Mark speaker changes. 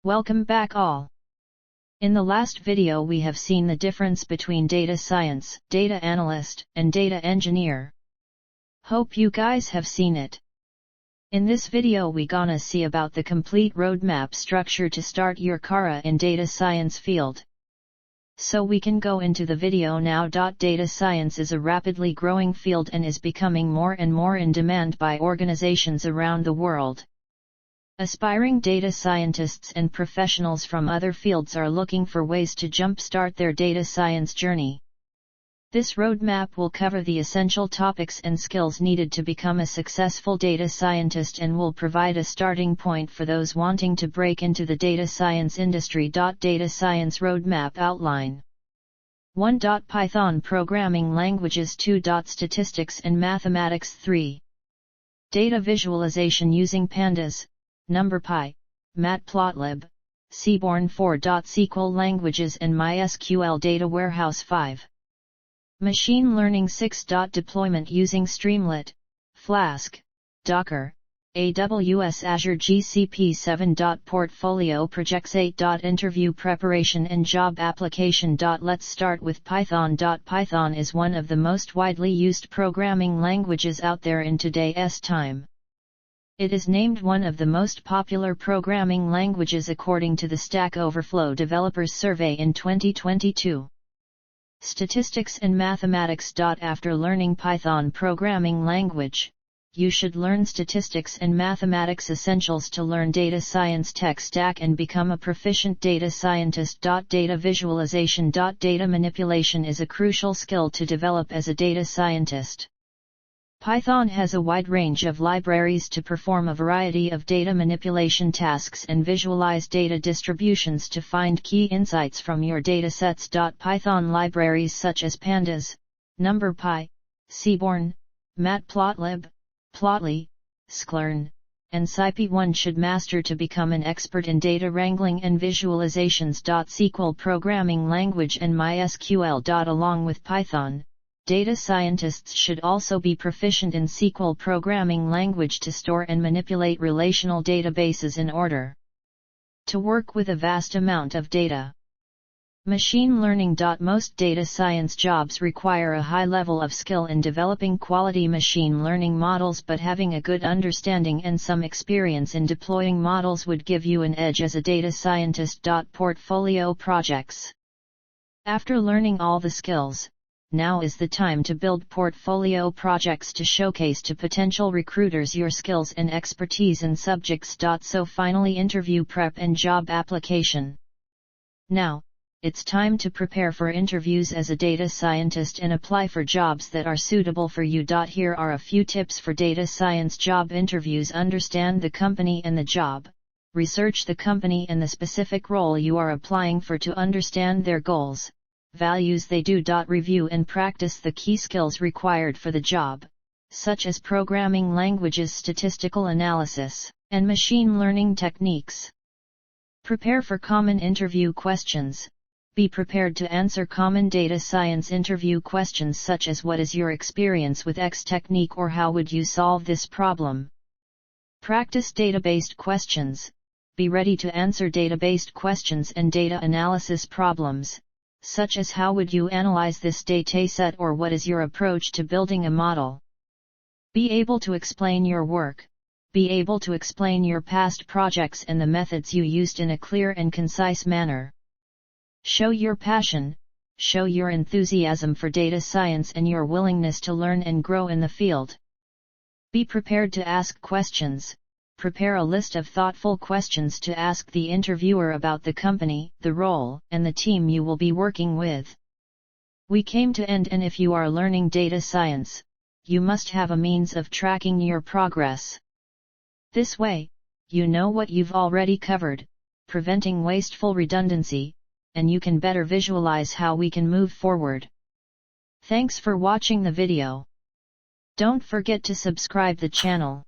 Speaker 1: Welcome back all. In the last video we have seen the difference between data science, data analyst, and data engineer. Hope you guys have seen it. In this video we gonna see about the complete roadmap structure to start your career in data science field. So we can go into the video now. Data science is a rapidly growing field and is becoming more and more in demand by organizations around the world. Aspiring data scientists and professionals from other fields are looking for ways to jumpstart their data science journey. This roadmap will cover the essential topics and skills needed to become a successful data scientist and will provide a starting point for those wanting to break into the data science industry. Data science roadmap outline: 1. Python programming languages. 2. Statistics and mathematics. 3. Data visualization using pandas, NumPy, Matplotlib, Seaborn. 4. SQL languages and MySQL data warehouse. 5. Machine learning. 6. Deployment using Streamlit, Flask, Docker, AWS, Azure, GCP. 7. Portfolio projects. 8. Interview preparation and job application. Let's start with Python. Python is one of the most widely used programming languages out there in today's time. It is named one of the most popular programming languages according to the Stack Overflow Developers Survey in 2022. Statistics and mathematics. After learning Python programming language, you should learn statistics and mathematics essentials to learn data science tech stack and become a proficient data scientist. Data visualization. Data manipulation is a crucial skill to develop as a data scientist. Python has a wide range of libraries to perform a variety of data manipulation tasks and visualize data distributions to find key insights from your datasets. Python libraries such as Pandas, NumPy, Seaborn, Matplotlib, Plotly, Sklearn, and SciPy one should master to become an expert in data wrangling and visualizations. SQL programming language and MySQL. Along with Python, data scientists should also be proficient in SQL programming language to store and manipulate relational databases in order to work with a vast amount of data. Machine learning. Most data science jobs require a high level of skill in developing quality machine learning models, but having a good understanding and some experience in deploying models would give you an edge as a data scientist. Portfolio projects. After learning all the skills, now is the time to build portfolio projects to showcase to potential recruiters your skills and expertise in subjects. So finally, interview prep and job application. Now, it's time to prepare for interviews as a data scientist and apply for jobs that are suitable for you. Here are a few tips for data science job interviews. Understand the company and the job. Research the company and the specific role you are applying for to understand their goals, values they do. Review and practice the key skills required for the job, such as programming languages, statistical analysis, and machine learning techniques. Prepare for common interview questions. Be prepared to answer common data science interview questions such as what is your experience with X technique or how would you solve this problem. Practice data-based questions. Be ready to answer data-based questions and data analysis problems, such as how would you analyze this dataset or what is your approach to building a model. Be able to explain your work. Be able to explain your past projects and the methods you used in a clear and concise manner. Show your passion, show your enthusiasm for data science and your willingness to learn and grow in the field. Be prepared to ask questions. Prepare a list of thoughtful questions to ask the interviewer about the company, the role, and the team you will be working with. We came to end, and if you are learning data science, you must have a means of tracking your progress. This way, you know what you've already covered, preventing wasteful redundancy, and you can better visualize how we can move forward. Thanks for watching the video. Don't forget to subscribe the channel.